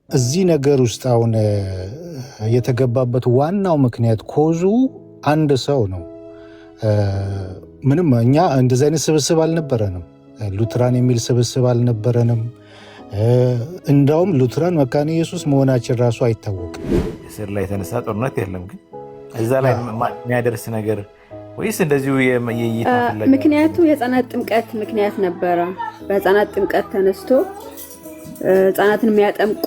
እዚህ ነገር ውስጥ አሁን የተገባበት ዋናው ምክንያት ኮዙ አንድ ሰው ነው። ምንም እኛ እንደዚህ አይነት ስብስብ አልነበረንም። ሉትራን የሚል ስብስብ አልነበረንም። እንዳውም ሉትራን መካነ ኢየሱስ መሆናችን ራሱ አይታወቅም። እስር ላይ የተነሳ ጦርነት የለም፣ ግን እዛ ላይ የሚያደርስ ነገር ወይስ እንደዚሁ የይታ ፍለጋ? ምክንያቱ የህፃናት ጥምቀት ምክንያት ነበረ። በህፃናት ጥምቀት ተነስቶ ህፃናትን የሚያጠምቁ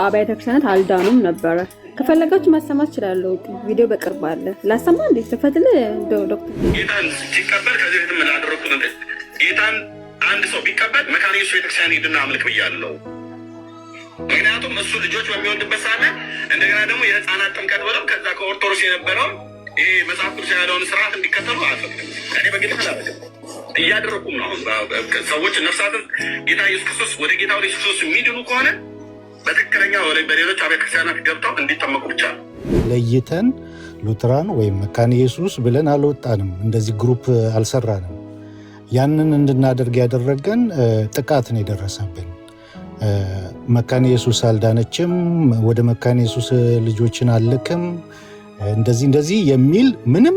አብያተ ክርስቲያናት አልዳኑም ነበረ። ከፈለጋችሁ ማሰማት እችላለሁ። ቪዲዮ በቅርብ አለ። ላሰማ እንዴ? ተፈትል ዶክተር ጌታን ሲቀበል ከዚህ በፊት ምን አደረኩት? ጌታን አንድ ሰው ቢቀበል መካነ ኢየሱስ ቤተክርስቲያን ሄድና አምልክ ብያለሁ። ምክንያቱም እሱ ልጆች በሚወልድበት ሰዓት እንደገና ደግሞ የህፃናት ጥምቀት ብለው ከዛ ከኦርቶዶክስ የነበረው ይሄ መጽሐፍ ቅዱስ ያለውን ስርዓት እንዲከተሉ አልፈቅድም። እኔ በጌታ አላደረግም፣ እያደረኩም ነው። ሰዎች ነፍሳትን ጌታ ኢየሱስ ክርስቶስ ወደ ጌታ ወደ ኢየሱስ ክርስቶስ የሚድኑ ከሆነ በትክክለኛ በሌሎች አብያተ ክርስቲያናት ገብተው እንዲጠመቁ ብቻ ነው። ለይተን ሉትራን ወይም መካነ ኢየሱስ ብለን አልወጣንም። እንደዚህ ግሩፕ አልሰራንም። ያንን እንድናደርግ ያደረገን ጥቃት ነው የደረሰብን። መካነ ኢየሱስ አልዳነችም፣ ወደ መካነ ኢየሱስ ልጆችን አልልክም፣ እንደዚህ የሚል ምንም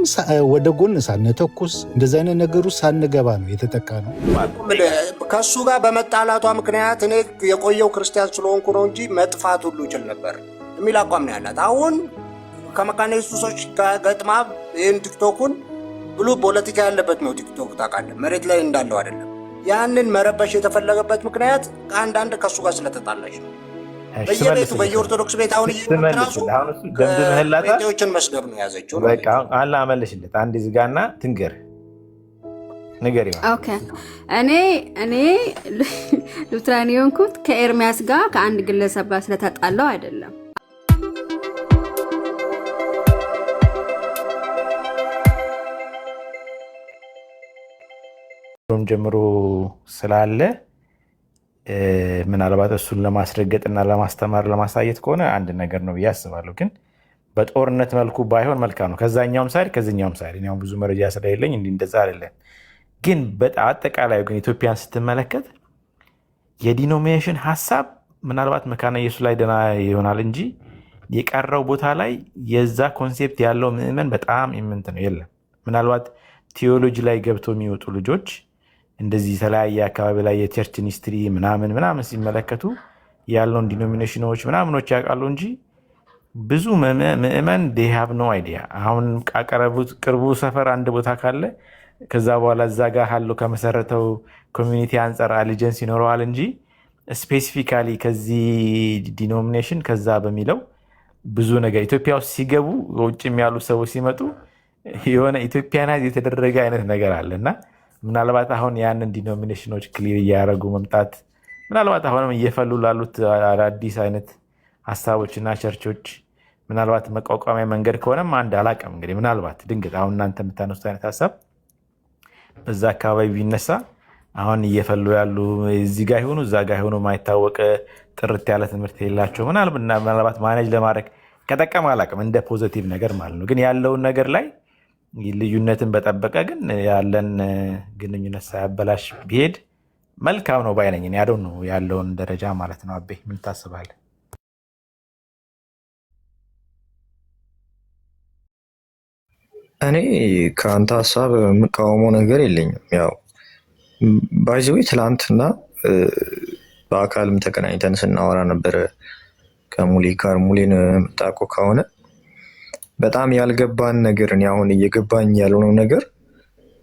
ወደ ጎን ሳንተኩስ እንደዚህ አይነት ነገሩ ሳንገባ ነው የተጠቃ ነው። ከሱ ጋር በመጣላቷ ምክንያት እኔ የቆየው ክርስቲያን ስለሆንኩ ነው እንጂ መጥፋት ሁሉ ይችል ነበር የሚል አቋም ነው ያላት። አሁን ከመካነ ኢየሱሶች ጋር ገጥማ ይህን ቲክቶኩን ብሉ ፖለቲካ ያለበት ነው። ቲክቶክ ታውቃለህ፣ መሬት ላይ እንዳለው አይደለም። ያንን መረበሽ የተፈለገበት ምክንያት አንዳንድ ከሱ ጋር ስለተጣላሽ ነው። በየቤቱ በየኦርቶዶክስ ቤት አሁን ጴንጤዎችን መስደብ ነው ያዘችው። አላ አመለሽለት አንድ ዝጋና ትንገር ነገር ይሆናል። ኦኬ እኔ ሉትራን የሆንኩት ከኤርሚያስ ጋር ከአንድ ግለሰብ ጋር ስለተጣላው አይደለም። ጀምሮ ስላለ ምናልባት እሱን ለማስረገጥና ለማስተማር ለማሳየት ከሆነ አንድ ነገር ነው ብዬ አስባለሁ። ግን በጦርነት መልኩ ባይሆን መልካም ነው። ከዛኛውም ሳይድ ከዚኛውም ሳይድ እኔ ብዙ መረጃ ስለሌለኝ እንደዛ አይደለም። ግን በአጠቃላይ ግን ኢትዮጵያን ስትመለከት የዲኖሚኔሽን ሀሳብ ምናልባት መካነ ኢየሱስ ላይ ደህና ይሆናል እንጂ የቀረው ቦታ ላይ የዛ ኮንሴፕት ያለው ምዕመን በጣም ኢምንት ነው የለም። ምናልባት ቴዎሎጂ ላይ ገብቶ የሚወጡ ልጆች እንደዚህ የተለያየ አካባቢ ላይ የቸርችን ሂስትሪ ምናምን ሲመለከቱ ያለውን ዲኖሚኔሽኖች ምናምኖች ያውቃሉ እንጂ ብዙ ምዕመን they have no idea። አሁን ካቀረቡት ቅርቡ ሰፈር አንድ ቦታ ካለ ከዛ በኋላ እዛ ጋር ካለው ከመሰረተው ኮሚኒቲ አንጻር አሊጀንስ ይኖረዋል እንጂ ስፔሲፊካሊ ከዚህ ዲኖሚኔሽን ከዛ በሚለው ብዙ ነገር ኢትዮጵያ ውስጥ ሲገቡ ውጭም ያሉ ሰዎች ሲመጡ የሆነ ኢትዮጵያናይዝ የተደረገ አይነት ነገር አለና ምናልባት አሁን ያንን ዲኖሚኔሽኖች ክሊር እያደረጉ መምጣት ምናልባት አሁንም እየፈሉ ላሉት አዳዲስ አይነት ሀሳቦችና ቸርቾች ምናልባት መቋቋሚያ መንገድ ከሆነም አንድ አላውቅም። እንግዲህ ምናልባት ድንገት አሁን እናንተ የምታነሱት አይነት ሀሳብ በዛ አካባቢ ቢነሳ አሁን እየፈሉ ያሉ እዚህ ጋር ይሆኑ እዛ ጋር ይሆኑ ማይታወቅ ጥርት ያለ ትምህርት የላቸው ምናልባት ማኔጅ ለማድረግ ከጠቀም አላውቅም፣ እንደ ፖዘቲቭ ነገር ማለት ነው። ግን ያለውን ነገር ላይ ልዩነትን በጠበቀ ግን ያለን ግንኙነት ሳያበላሽ ቢሄድ መልካም ነው ባይነኝ። ያደው ነው ያለውን ደረጃ ማለት ነው። አቤ ምን ታስባለህ? እኔ ከአንተ ሀሳብ የምቃወመው ነገር የለኝም። ያው ባይዘዌ ትላንትና በአካልም ተገናኝተን ስናወራ ነበረ ከሙሌ ጋር። ሙሌን የምታውቀው ከሆነ በጣም ያልገባን ነገር እኔ አሁን እየገባኝ ያልሆነው ነገር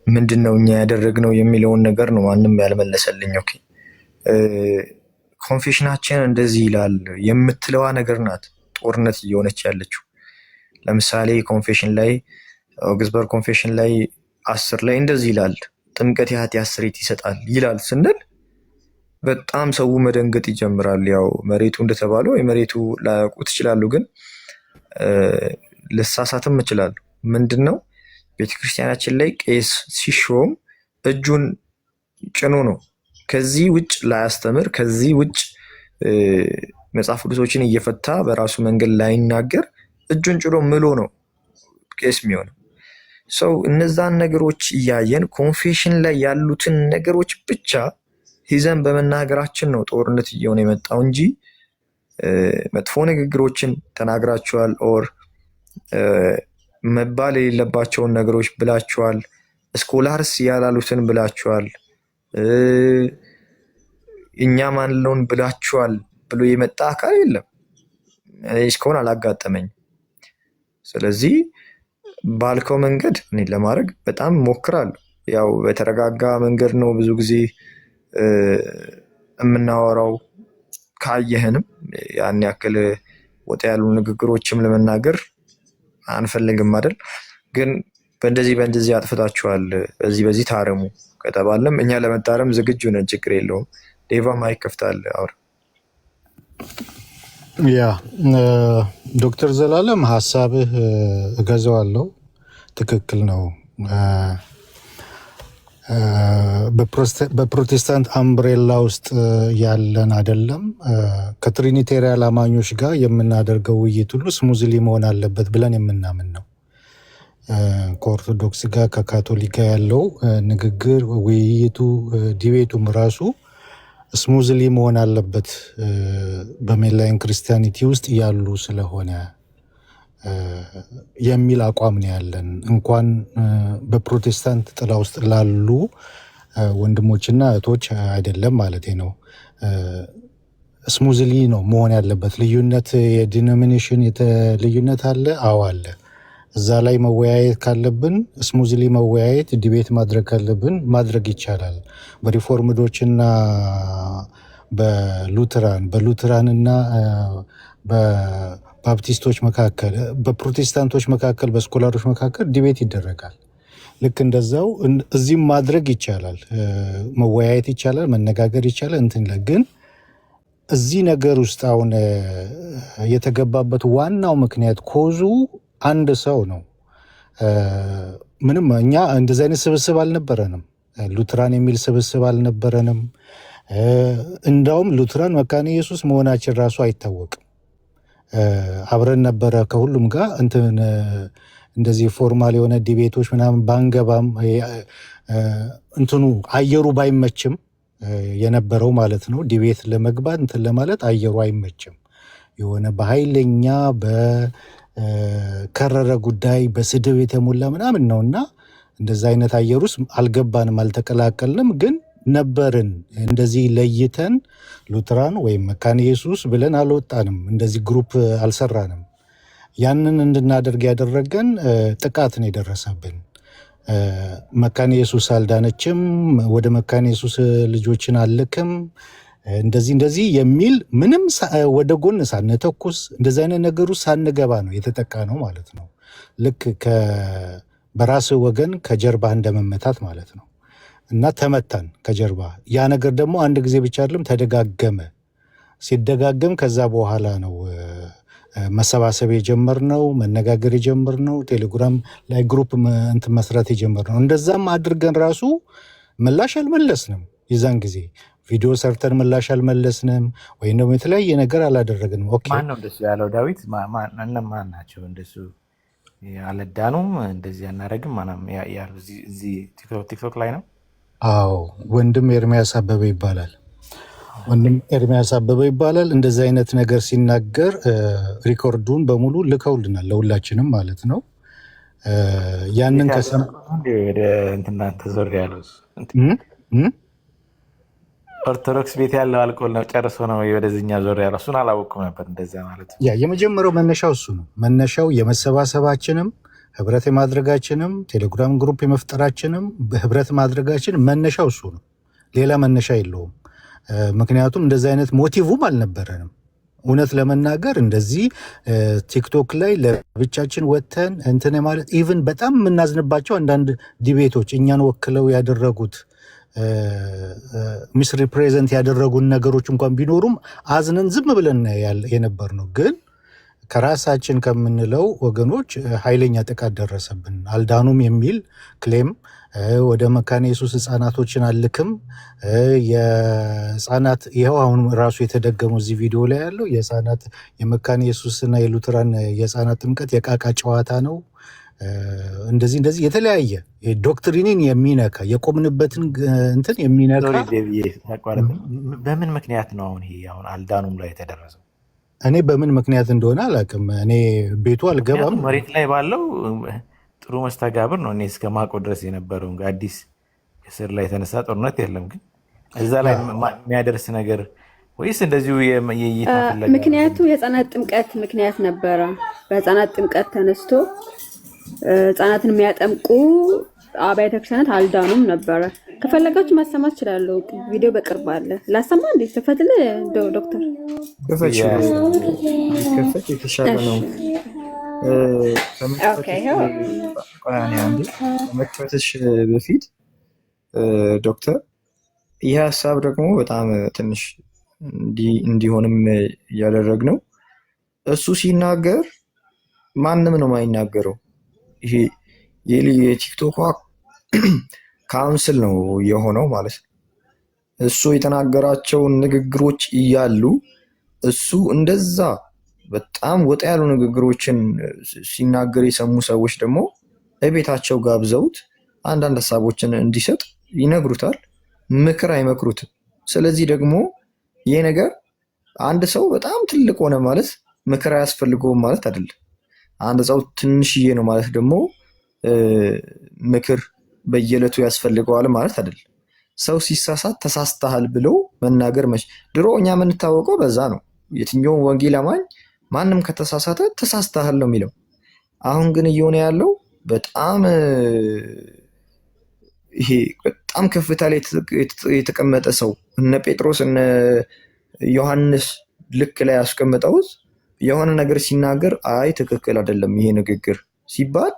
ምንድን ነው እኛ ያደረግነው የሚለውን ነገር ነው ማንም ያልመለሰልኝ። ኦኬ ኮንፌሽናችን እንደዚህ ይላል የምትለዋ ነገር ናት ጦርነት እየሆነች ያለችው። ለምሳሌ ኮንፌሽን ላይ ኦግስበርግ ኮንፌሽን ላይ 10 ላይ እንደዚህ ይላል ጥምቀት የኃጢአት ስርየት ይሰጣል ይላል ስንል በጣም ሰው መደንገጥ ይጀምራል። ያው መሬቱ እንደተባለው የመሬቱ ላያውቁ ትችላሉ፣ ግን ልሳሳትም እችላለሁ። ምንድነው ቤተክርስቲያናችን ላይ ቄስ ሲሾም እጁን ጭኖ ነው። ከዚህ ውጭ ላያስተምር፣ ከዚህ ውጭ መጽሐፍ ቅዱሶችን እየፈታ በራሱ መንገድ ላይናገር እጁን ጭኖ ምሎ ነው ቄስ የሚሆነው። ሰው እነዛን ነገሮች እያየን ኮንፌሽን ላይ ያሉትን ነገሮች ብቻ ይዘን በመናገራችን ነው ጦርነት እየሆነ የመጣው እንጂ መጥፎ ንግግሮችን ተናግራችኋል፣ ኦር መባል የሌለባቸውን ነገሮች ብላችኋል፣ ስኮላርስ ያላሉትን ብላችኋል፣ እኛ ማንለውን ብላችኋል ብሎ የመጣ አካል የለም። እስካሁን አላጋጠመኝ። ስለዚህ ባልከው መንገድ እኔ ለማድረግ በጣም ሞክራለሁ። ያው በተረጋጋ መንገድ ነው ብዙ ጊዜ የምናወራው። ካየህንም ያን ያክል ወጣ ያሉ ንግግሮችም ለመናገር አንፈልግም አይደል? ግን በእንደዚህ አጥፍታችኋል፣ በዚህ ታረሙ ከተባለም እኛ ለመታረም ዝግጁ ነን። ችግር የለውም። ዴቫ ማይክ ከፍታል አውራ። ያ ዶክተር ዘላለም ሀሳብህ እገዛዋለሁ። ትክክል ነው። በፕሮቴስታንት አምብሬላ ውስጥ ያለን አይደለም። ከትሪኒቴሪያን አማኞች ጋር የምናደርገው ውይይት ሁሉ ስሙዝሊ መሆን አለበት ብለን የምናምን ነው። ከኦርቶዶክስ ጋር ከካቶሊክ ጋር ያለው ንግግር፣ ውይይቱ፣ ዲቤቱም ራሱ ስሙዝሊ መሆን አለበት በሜንላይን ክርስቲያኒቲ ውስጥ ያሉ ስለሆነ የሚል አቋም ነው ያለን። እንኳን በፕሮቴስታንት ጥላ ውስጥ ላሉ ወንድሞችና እህቶች አይደለም ማለት ነው። ስሙዝሊ ነው መሆን ያለበት። ልዩነት የዲኖሚኔሽን ልዩነት አለ። አዎ አለ። እዛ ላይ መወያየት ካለብን ስሙዝሊ መወያየት፣ ዲቤት ማድረግ ካለብን ማድረግ ይቻላል። በሪፎርምዶችና በሉትራንና በባፕቲስቶች መካከል፣ በፕሮቴስታንቶች መካከል፣ በስኮላሮች መካከል ዲቤት ይደረጋል። ልክ እንደዛው እዚህም ማድረግ ይቻላል። መወያየት ይቻላል፣ መነጋገር ይቻላል። እንትን ግን እዚህ ነገር ውስጥ አሁን የተገባበት ዋናው ምክንያት ኮዙ አንድ ሰው ነው። ምንም እኛ እንደዚህ አይነት ስብስብ አልነበረንም። ሉትራን የሚል ስብስብ አልነበረንም። እንዳውም ሉትራን መካነ ኢየሱስ መሆናችን ራሱ አይታወቅም። አብረን ነበረ ከሁሉም ጋር እንትን እንደዚህ ፎርማል የሆነ ዲቤቶች ምናምን ባንገባም እንትኑ አየሩ ባይመችም የነበረው ማለት ነው። ዲቤት ለመግባት እንትን ለማለት አየሩ አይመችም። የሆነ በኃይለኛ በከረረ ጉዳይ በስድብ የተሞላ ምናምን ነውና እንደዛ አይነት አየር ውስጥ አልገባንም፣ አልተቀላቀልንም። ግን ነበርን። እንደዚህ ለይተን ሉትራን ወይም መካነ ኢየሱስ ብለን አልወጣንም። እንደዚህ ግሩፕ አልሰራንም። ያንን እንድናደርግ ያደረገን ጥቃት ነው የደረሰብን። መካነ ኢየሱስ አልዳነችም፣ ወደ መካነ ኢየሱስ ልጆችን አልክም፣ እንደዚህ የሚል ምንም ወደ ጎን ሳንተኩስ እንደዚህ አይነት ነገሩ ሳንገባ ነው የተጠቃ ነው ማለት ነው። ልክ በራስ ወገን ከጀርባ እንደመመታት ማለት ነው። እና ተመታን ከጀርባ። ያ ነገር ደግሞ አንድ ጊዜ ብቻ አይደለም፣ ተደጋገመ። ሲደጋገም ከዛ በኋላ ነው መሰባሰብ የጀመርነው፣ መነጋገር የጀመርነው፣ ቴሌግራም ላይ ግሩፕ እንትን መስራት የጀመርነው። እንደዛም አድርገን ራሱ ምላሽ አልመለስንም። የዛን ጊዜ ቪዲዮ ሰርተን ምላሽ አልመለስንም፣ ወይም ደግሞ የተለያየ ነገር አላደረግንም። ኦኬ ማን ነው እንደሱ ያለው? ዳዊት ማን ናቸው እንደሱ አልዳኑም እንደዚህ አናደርግም ያሉ? እዚህ ቲክቶክ ላይ ነው። አዎ ወንድም ኤርሚያስ አበበ ይባላል። ወንድም ኤርሚያስ አበበ ይባላል። እንደዚህ አይነት ነገር ሲናገር ሪኮርዱን በሙሉ ልከውልናል፣ ለሁላችንም ማለት ነው። ያንን ወደ እንትና ተዞር ያለው ኦርቶዶክስ ቤት ያለው አልኮል ነው ጨርሶ ነው ወደዚህኛ ዞር ያለው። እሱን አላወኩም ነበር እንደዚያ ማለት ነው። የመጀመሪያው መነሻው እሱ ነው። መነሻው የመሰባሰባችንም ህብረት የማድረጋችንም ቴሌግራም ግሩፕ የመፍጠራችንም ህብረት ማድረጋችን መነሻው እሱ ነው። ሌላ መነሻ የለውም። ምክንያቱም እንደዚህ አይነት ሞቲቭም አልነበረንም። እውነት ለመናገር እንደዚህ ቲክቶክ ላይ ለብቻችን ወጥተን እንትን ማለት ኢቭን በጣም የምናዝንባቸው አንዳንድ ዲቤቶች እኛን ወክለው ያደረጉት ሚስ ሪፕሬዘንት ያደረጉን ነገሮች እንኳን ቢኖሩም አዝነን ዝም ብለን የነበር ነው። ግን ከራሳችን ከምንለው ወገኖች ኃይለኛ ጥቃት ደረሰብን። አልዳኑም የሚል ክሌም፣ ወደ መካነ ኢየሱስ ህፃናቶችን አልክም፣ የህፃናት ይኸው አሁን ራሱ የተደገመው እዚህ ቪዲዮ ላይ ያለው የህፃናት የመካነ ኢየሱስና የሉትራን የህፃናት ጥምቀት የቃቃ ጨዋታ ነው። እንደዚህ የተለያየ ዶክትሪንን የሚነካ የቆምንበትን እንትን የሚነካ በምን ምክንያት ነው አሁን ይሄ አሁን አልዳኑም ላይ የተደረሰው? እኔ በምን ምክንያት እንደሆነ አላውቅም። እኔ ቤቱ አልገባም። መሬት ላይ ባለው ጥሩ መስተጋብር ነው። እኔ እስከ ማቆ ድረስ የነበረው አዲስ ከስር ላይ የተነሳ ጦርነት የለም። ግን እዛ ላይ የሚያደርስ ነገር ወይስ እንደዚሁ የእይታ ፍለጋ? ምክንያቱ የህፃናት ጥምቀት ምክንያት ነበረ። በህፃናት ጥምቀት ተነስቶ ህፃናትን የሚያጠምቁ አብያተ ክርስቲያናት አልዳኑም ነበረ። ከፈለጋችሁ ማሰማት እችላለሁ። ቪዲዮ በቅርብ አለ። ላሰማ እንዴ? ተፈትለ ዶክተር ከፈት የተሻለ ነው። ከመክፈትሽ በፊት ዶክተር፣ ይህ ሀሳብ ደግሞ በጣም ትንሽ እንዲሆንም እያደረግ ነው። እሱ ሲናገር ማንም ነው የማይናገረው። ይሄ የቲክቶክ ካውንስል ነው የሆነው ማለት ነው። እሱ የተናገራቸውን ንግግሮች እያሉ እሱ እንደዛ በጣም ወጣ ያሉ ንግግሮችን ሲናገር የሰሙ ሰዎች ደግሞ እቤታቸው ጋብዘውት አንዳንድ ሀሳቦችን እንዲሰጥ ይነግሩታል። ምክር አይመክሩትም። ስለዚህ ደግሞ ይሄ ነገር አንድ ሰው በጣም ትልቅ ሆነ ማለት ምክር አያስፈልገውም ማለት አይደለም። አንድ ሰው ትንሽዬ ነው ማለት ደግሞ ምክር በየዕለቱ ያስፈልገዋል ማለት አይደለም። ሰው ሲሳሳት ተሳስተሃል ብሎ መናገር ድሮ እኛ የምንታወቀው በዛ ነው። የትኛውም ወንጌል አማኝ ማንም ከተሳሳተ ተሳስተሃል ነው የሚለው። አሁን ግን እየሆነ ያለው በጣም ይሄ በጣም ከፍታ ላይ የተቀመጠ ሰው እነ ጴጥሮስ እነ ዮሐንስ ልክ ላይ ያስቀመጠውት የሆነ ነገር ሲናገር አይ ትክክል አይደለም ይሄ ንግግር ሲባል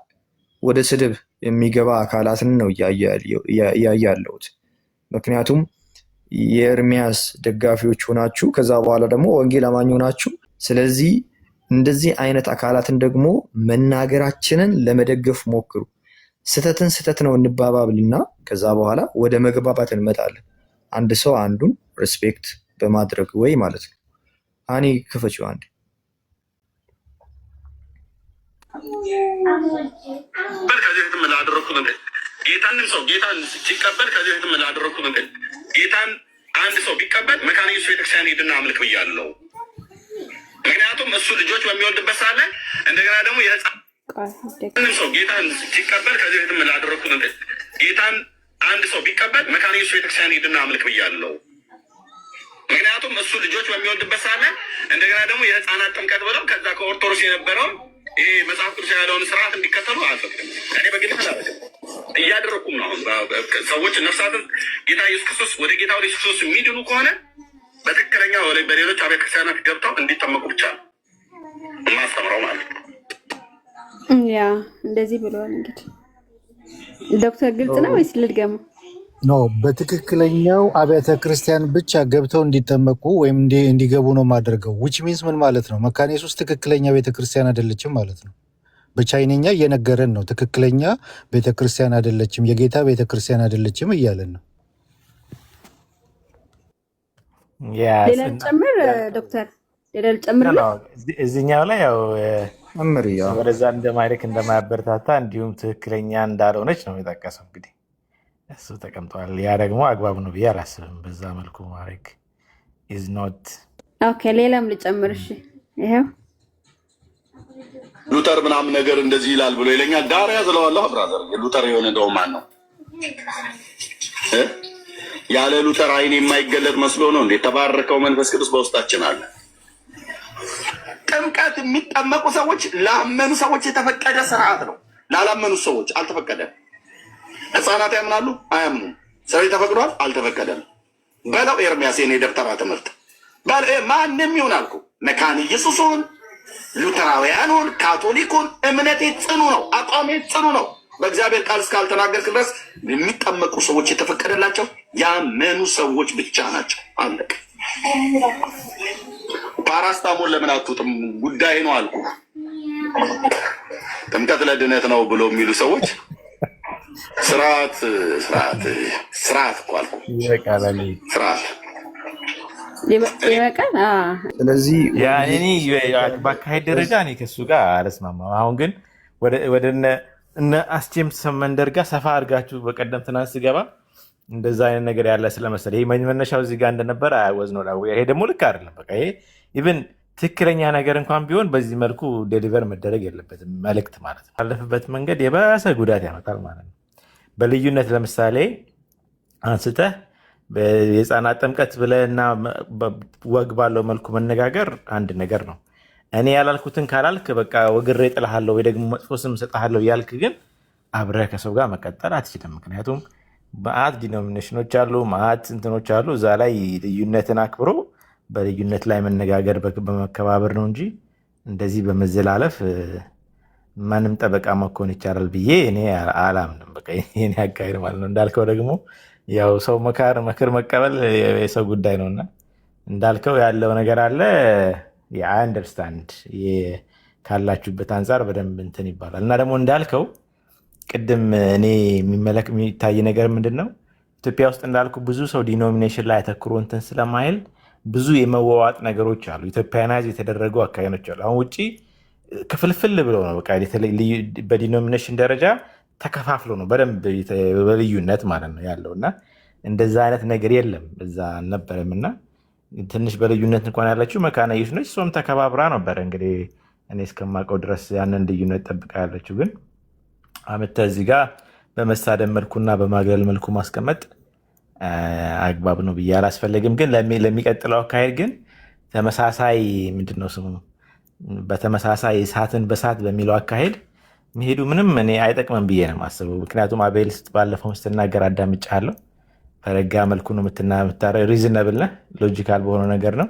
ወደ ስድብ የሚገባ አካላትን ነው እያየ ያለሁት። ምክንያቱም የኤርሚያስ ደጋፊዎች ሆናችሁ ከዛ በኋላ ደግሞ ወንጌል አማኝ ሆናችሁ፣ ስለዚህ እንደዚህ አይነት አካላትን ደግሞ መናገራችንን ለመደገፍ ሞክሩ። ስተትን ስተት ነው እንባባብልና ከዛ በኋላ ወደ መግባባት እንመጣለን። አንድ ሰው አንዱን ሪስፔክት በማድረግ ወይ ማለት ነው። አኒ ክፈችው አንዴ። ከዚህ በፊትም ላደረኩት ነገር ጌታንም ሰው ጌታን ሲቀበል ከዚህ በፊትም ላደረኩት ነገር ጌታን አንድ ሰው ቢቀበል መካነ ኢየሱስ ቤተክርስቲያን ሄድና አምልክ ብያለሁ። ምክንያቱም እሱ ልጆች በሚወልድበት ሳለ እንደገና ደግሞ የህፃንም ሰው ጌታን ሲቀበል ከዚህ በፊትም ላደረኩት ነገር ጌታን አንድ ሰው ቢቀበል መካነ ኢየሱስ ቤተክርስቲያን ሄድና አምልክ ብያለሁ። ምክንያቱም እሱ ልጆች በሚወልድበት ሳለ እንደገና ደግሞ የህፃናት ጥምቀት ብለው ከዛ ከኦርቶዶክስ የነበረው ይሄ መጽሐፍ ቅዱስ ያለውን ስርዓት እንዲከተሉ አልፈቅድም። እኔ በግል አላደረግም፣ እያደረኩም ነው። ሰዎች ነፍሳትን ጌታ ኢየሱስ ክርስቶስ ወደ ጌታ ወደ ኢየሱስ ክርስቶስ የሚድኑ ከሆነ በትክክለኛ በሌሎች አብያተ ክርስቲያናት ገብተው እንዲጠመቁ ብቻ ነው የማስተምረው ማለት ነው። ያ እንደዚህ ብለዋል። እንግዲህ ዶክተር ግልጽ ነው ወይስ ልድገመው? ኖ በትክክለኛው አብያተ ክርስቲያን ብቻ ገብተው እንዲጠመቁ ወይም እንዲገቡ ነው ማድረገው። ዊች ሚንስ ምን ማለት ነው? መካነ ኢየሱስ ትክክለኛ ቤተክርስቲያን አይደለችም ማለት ነው። በቻይነኛ እየነገረን ነው። ትክክለኛ ቤተክርስቲያን አይደለችም፣ የጌታ ቤተክርስቲያን አይደለችም እያለን ነው። ሌላ ጨምር ዶክተር፣ ሌላ ጨምር። እዚህኛው ላይ ያው ወደዛ እንደማይልክ እንደማያበረታታ እንዲሁም ትክክለኛ እንዳልሆነች ነው የጠቀሰው። እንግዲህ እሱ ተቀምጠዋል። ያ ደግሞ አግባብ ነው ብዬ አላስብም። በዛ መልኩ ማድረግ ኢዝ ኖት ኦኬ። ሌላም ልጨምር። እሺ ይሄው ሉተር ምናምን ነገር እንደዚህ ይላል ብሎ ይለኛል። ዳር ያዝለዋለሁ። ብራዘር ሉተር የሆነ እንደው ማን ነው ያለ ሉተር አይን የማይገለጥ መስሎ ነው እንዴ? የተባረከው መንፈስ ቅዱስ በውስጣችን አለ። ጥምቀት የሚጠመቁ ሰዎች ላመኑ ሰዎች የተፈቀደ ስርዓት ነው። ላላመኑ ሰዎች አልተፈቀደም። ህፃናት ያምናሉ አያምኑም። ሰው ተፈቅዷል አልተፈቀደም በለው። ኤርሚያስ የኔ ደብተራ ትምህርት ማንም ይሁን አልኩ። መካነ ኢየሱስን፣ ሉተራውያኑን፣ ካቶሊኩን እምነቴ ጽኑ ነው፣ አቋሜ ጽኑ ነው። በእግዚአብሔር ቃል እስካልተናገርክ ድረስ የሚጠመቁ ሰዎች የተፈቀደላቸው ያመኑ ሰዎች ብቻ ናቸው። አለቀ። ፓራስታሞን ለምን አትውጥም ጉዳይ ነው አልኩ። ጥምቀት ለድነት ነው ብሎ የሚሉ ሰዎች ስርዓት እኮ አልኩ። ስርዓት ይበቃል። ስለዚህ በአካሄድ ደረጃ እኔ ከሱ ጋር አልስማማም። አሁን ግን ወደ እነ አስቼም መንደር ጋር ሰፋ አድርጋችሁ በቀደም ትናንት ስገባ እንደዛ አይነት ነገር ያለ ስለመሰለኝ ይሄ መነሻው እዚህ ጋር እንደነበረ ወዝ ነው። ይሄ ደግሞ ልክ አይደለም። በቃ ይሄ ኢቭን ትክክለኛ ነገር እንኳን ቢሆን በዚህ መልኩ ዴሊቨር መደረግ የለበትም። መልእክት ማለት ነው ያለፍበት መንገድ የባሰ ጉዳት ያመጣል ማለት ነው። በልዩነት ለምሳሌ አንስተህ የህፃናት ጥምቀት ብለህና ወግ ባለው መልኩ መነጋገር አንድ ነገር ነው። እኔ ያላልኩትን ካላልክ በቃ ወግሬ ጥልሃለሁ ወይ ደግሞ መጥፎ ስም ሰጥሃለሁ ያልክ ግን አብረህ ከሰው ጋር መቀጠል አትችልም። ምክንያቱም መዓት ዲኖሚኔሽኖች አሉ፣ መዓት እንትኖች አሉ። እዛ ላይ ልዩነትን አክብሮ በልዩነት ላይ መነጋገር በመከባበር ነው እንጂ እንደዚህ በመዘላለፍ ማንም ጠበቃ መኮን ይቻላል ብዬ እኔ አላምንም። በቃ ይሄን ያካሄድ ማለት ነው። እንዳልከው ደግሞ ያው ሰው ምክር መቀበል የሰው ጉዳይ ነውና እንዳልከው ያለው ነገር አለ። አንደርስታንድ ካላችሁበት አንጻር በደንብ እንትን ይባላል እና ደግሞ እንዳልከው ቅድም እኔ የሚታይ ነገር ምንድን ነው ኢትዮጵያ ውስጥ እንዳልኩ ብዙ ሰው ዲኖሚኔሽን ላይ አተኩሮ እንትን ስለማይል ብዙ የመዋዋጥ ነገሮች አሉ። ኢትዮጵያናይዝ የተደረጉ አካባቢዎች አሉ። አሁን ውጭ ክፍልፍል ብለው ነው በቃ በዲኖሚኔሽን ደረጃ ተከፋፍሎ ነው በደንብ በልዩነት ማለት ነው ያለው እና እንደዛ አይነት ነገር የለም እዛ አልነበረም። እና ትንሽ በልዩነት እንኳን ያለችው መካነ ኢየሱስ ነች። እሷም ተከባብራ ነበረ እንግዲህ እኔ እስከማውቀው ድረስ ያንን ልዩነት ጠብቃ ያለችው። ግን አመተ እዚህ ጋር በመሳደብ መልኩና በማግለል መልኩ ማስቀመጥ አግባብ ነው ብዬ አላስፈለግም። ግን ለሚቀጥለው አካሄድ ግን ተመሳሳይ ምንድነው ስሙ በተመሳሳይ እሳትን በሳት በሚለው አካሄድ መሄዱ ምንም እኔ አይጠቅምም ብዬ ነው የማስበው። ምክንያቱም አቤል ባለፈው ስትናገር አዳምጫለሁ። በረጋ መልኩ ነው ሪዝነብል ነህ፣ ሎጂካል በሆነ ነገር ነው።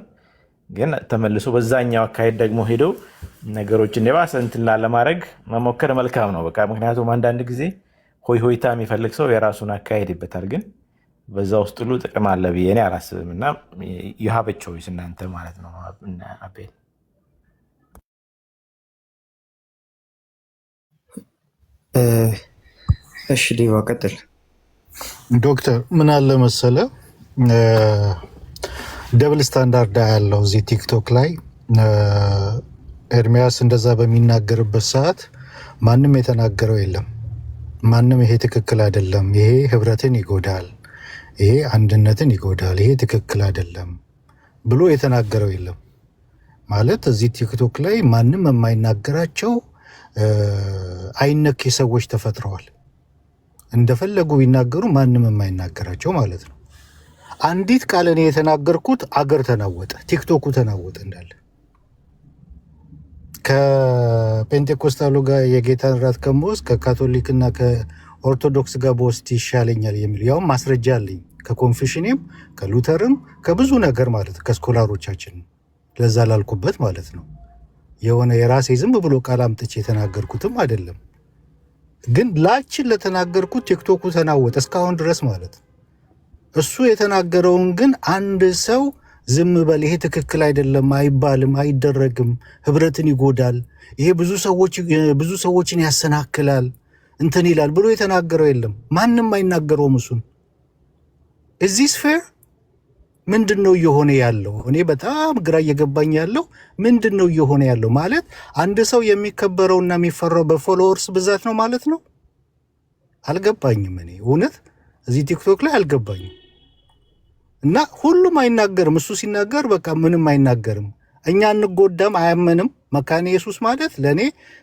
ግን ተመልሶ በዛኛው አካሄድ ደግሞ ሄደው ነገሮችን የባሰ እንትን ላለማድረግ መሞከር መልካም ነው። በቃ ምክንያቱም አንዳንድ ጊዜ ሆይ ሆይታ የሚፈልግ ሰው የራሱን አካሄድ ይበታል። ግን በዛ ውስጥ ሁሉ ጥቅም አለ ብዬ እኔ አላስብም። እና ዩሃበቾይስ እናንተ ማለት ነው አቤል። እሺ ዴቫ ቀጥል። ዶክተር ምን አለ መሰለ ደብል ስታንዳርድ ያለው እዚህ ቲክቶክ ላይ ኤርሚያስ እንደዛ በሚናገርበት ሰዓት ማንም የተናገረው የለም። ማንም ይሄ ትክክል አይደለም፣ ይሄ ህብረትን ይጎዳል፣ ይሄ አንድነትን ይጎዳል፣ ይሄ ትክክል አይደለም ብሎ የተናገረው የለም። ማለት እዚህ ቲክቶክ ላይ ማንም የማይናገራቸው አይነኬ ሰዎች ተፈጥረዋል። እንደፈለጉ ቢናገሩ ማንም የማይናገራቸው ማለት ነው። አንዲት ቃል እኔ የተናገርኩት አገር ተናወጠ፣ ቲክቶኩ ተናወጠ እንዳለ። ከጴንጤኮስታሉ ጋር የጌታን ራት ከመወስድ ከካቶሊክና ከኦርቶዶክስ ጋር በወስድ ይሻለኛል የሚል ያውም ማስረጃ አለኝ ከኮንፌሽንም ከሉተርም ከብዙ ነገር ማለት ከስኮላሮቻችን ለዛ ላልኩበት ማለት ነው። የሆነ የራሴ ዝም ብሎ ቃል አምጥቼ የተናገርኩትም አይደለም። ግን ላችን ለተናገርኩት ቲክቶኩ ተናወጠ እስካሁን ድረስ ማለት ነው። እሱ የተናገረውን ግን አንድ ሰው ዝም በል ይሄ ትክክል አይደለም አይባልም፣ አይደረግም፣ ህብረትን ይጎዳል፣ ይሄ ብዙ ሰዎችን ያሰናክላል እንትን ይላል ብሎ የተናገረው የለም። ማንም አይናገረውም እሱን። እዚስ ፌር ምንድን ነው እየሆነ ያለው? እኔ በጣም ግራ እየገባኝ ያለው ምንድን ነው እየሆነ ያለው? ማለት አንድ ሰው የሚከበረውና የሚፈራው በፎሎወርስ ብዛት ነው ማለት ነው? አልገባኝም። እኔ እውነት እዚህ ቲክቶክ ላይ አልገባኝም። እና ሁሉም አይናገርም። እሱ ሲናገር በቃ ምንም አይናገርም። እኛ እንጎዳም፣ አያመንም። መካነ ኢየሱስ ማለት ለእኔ